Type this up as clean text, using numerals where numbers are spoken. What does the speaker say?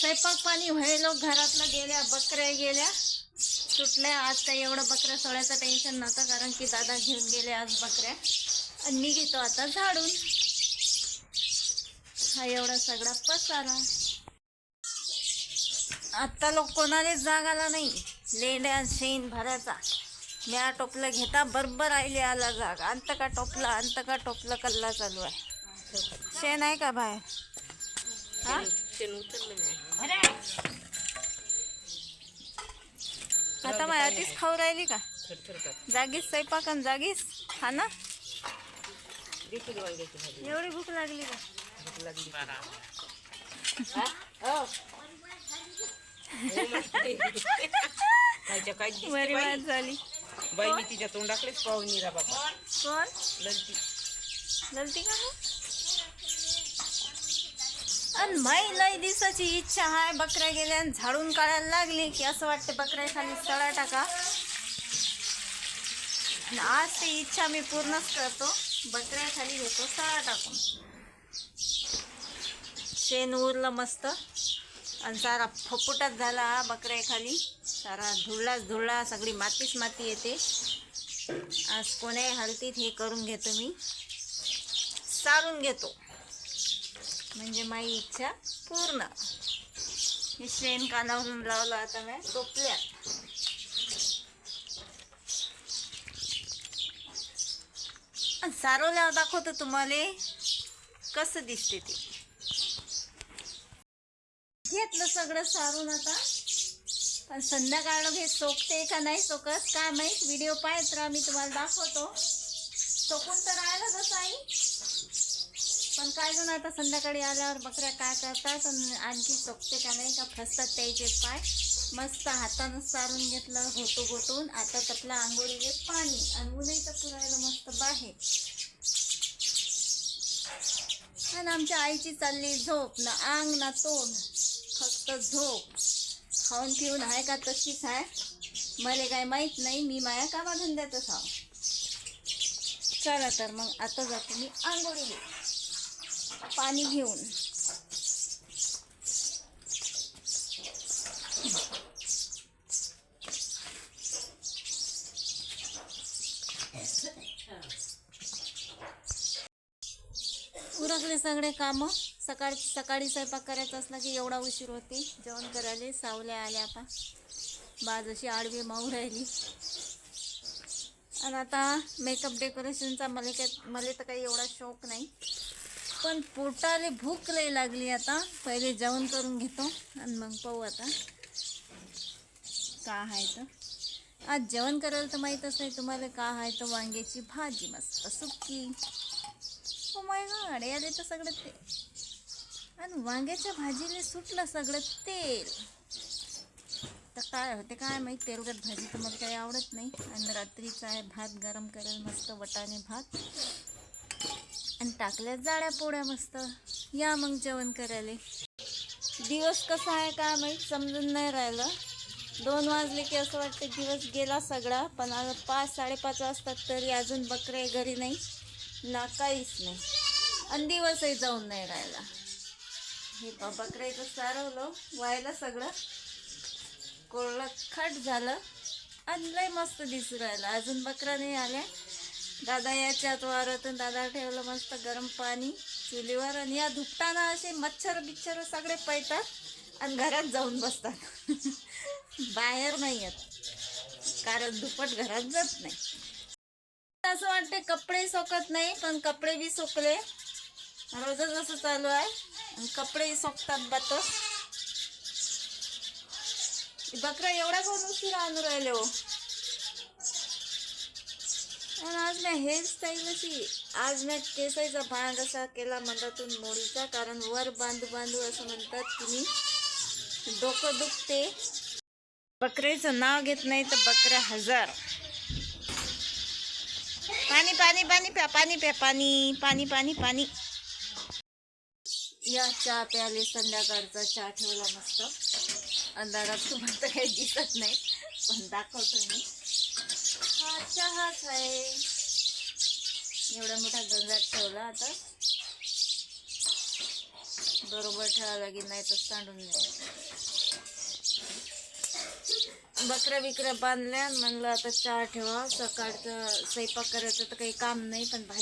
स्वयंपाक पाणी व्हायलो, घरातलं गेल्या, बकऱ्या गेल्या सुटल्या. आज काही एवढं बकऱ्या सोडायचं टेन्शन नव्हतं, कारण की दादा घेऊन गेले आज बकऱ्या. आणि मी घेतो आता झाडून. हा एवढा सगळा पसारा. आत्ता लोक कोणालाच जाग आला नाही. लेंड्या शेण भरायचा. म्या टोपलं घेता बरोबर आईले आला जाग. अंत का टोपलं कल्ला चालू आहे. शेण आहे का बाहेर? हा आता माझ्या आधीच खाऊ राहिली का? जागीच स्वयंपाक आणि जागीच हा ना. एवढी भूक लागली का? बरी वाट झाली बाई. मी तिच्या तोंडाकडेच पाहून निरा बाबा. कोण? ललती का आणि माई लई दिवसाची इच्छा आहे. बकऱ्या गेल्या झाडून काढायला लागली की असं वाटते बकऱ्या खाली सडा टाका. आज ती इच्छा मी पूर्णच करतो. बकऱ्या खाली घेतो सडा टाकून. शेण उरलं मस्त आणि सारा फपुटाच झाला बकऱ्या खाली. सारा धुळला सगळी मातीच माती येते. आज कोण्या हालतीत हे करून घेतो मी, सारून घेतो, म्हणजे माझी इच्छा पूर्ण. हे शेण कानावरून लावलं आता मी टोपल्यात. सारवल्यावर दाखवतो तुम्हाला कसं दिसते ते. घेतलं सगळं सारून आता. पण संध्याकाळ हे सोकते का नाही सोकत काय माहीत. व्हिडिओ पाहत राहा, मी तुम्हाला दाखवतो. सोकून तर राहिलं तसं आई, पण काय जण आता संध्याकाळी आल्यावर बकऱ्या काय करतात आणि आणखी सोकते का नाही का फसतात त्याचे पाय. मस्त हातानं सारून घेतलं घोटून. आता तपला आंघोळीले पाणी आणि ऊनही तर पुरायला मस्त बाहेर. आणि आमच्या आईची चालली झोप. ना अंग ना तोंड, फक्त झोप. खाऊन पिऊन आहे का तशीच आहे मला काय माहीत नाही. मी माया कामा धंद्यातच आहो. चला तर मग आता जातो मी आंघोळीले पाणी घेऊन. उरकले सगळे कामं. सकाळी स्वयंपाक करायचा असला की एवढा उशीर होते जेवण करायला. सावल्या आल्या आता, बाज अशी आडवी माऊ राहिली. आणि आता मेकअप डेकोरेशनचा मला तर काही एवढा शौक नाही, पण पोटाला भूक लई लागली. आता पहिले जेवण करून घेतो आणि मग पाहू आता का आहे तर. आज जेवण करायला तर माहीतच नाही तुम्हाला का आहे तर. वांग्याची भाजी मस्त सुक्की. ओ माय गॉड, याले तर सगळं ते. आणि वांग्याच्या भाजीला सुटलं सगळं तेल. तर काय होते काय माहीत. तेलकट भाजी तर मला काही आवडत नाही. आणि रात्रीचा आहे भात गरम करेल मस्त, वटाणे भात आणि टाकल्या जाळ्या पोळ्या मस्त. या मग जेवण करायला. दिवस कसा आहे काय माहीत समजून नाही राहिलं. 2 वाजले की असं वाटतं दिवस गेला सगळा. पण आता 5-5:30 वाजतात तरी अजून बकऱ्या घरी नाही ना, काहीच नाही. आणि दिवसही जाऊन नाही राहिला. हे बकऱ्याचं सारवलं व्हायला सगळं कोरडं खट झालं आणि लय मस्त दिसू राहिलं. अजून बकऱ्या नाही आल्या. दादा याच्यात वारतून दादा ठेवलं मस्त गरम पाणी चुलीवर. आणि या धुपटानं असे मच्छर सगळे पळतात आणि घरात जाऊन बसतात. बाहेर नाही येत, कारण धुपट घरात जात नाही. असं वाटते कपडे सोकत नाही, पण कपडे बी सोकले. रोजच असं चालू आहे. आणि कपडेही सोकतात बातच. बकरा एवढा कोण उशीर आणून राहिले हो. आणि आज मी हेअरस्टाईल अशी, आज मी केसाचा भाग असा केला मधातून मोडीचा, कारण वर बांधू असं म्हणतात तुम्ही. डोकं दुखते. बकऱ्याचं नाव घेत नाही तर बकऱ्या हजार. पाणी प्या, पाणी. या चहा प्याले. संध्याकाळचा चहा ठेवला मस्त. अंधारात तुम्हाला तर काही दिसत नाही, पण दाखवतो मी. हा चहाच आहे. एवढा मोठा गंजात ठेवला आता. बरोबर ठेवा लागेल, नाही तर सांडून नाही. बकऱ्या बिकऱ्या बांधल्या, म्हणलं आता चहा ठेवा, सकाळचं स्वयंपाक करायचं तर काही काम नाही, पण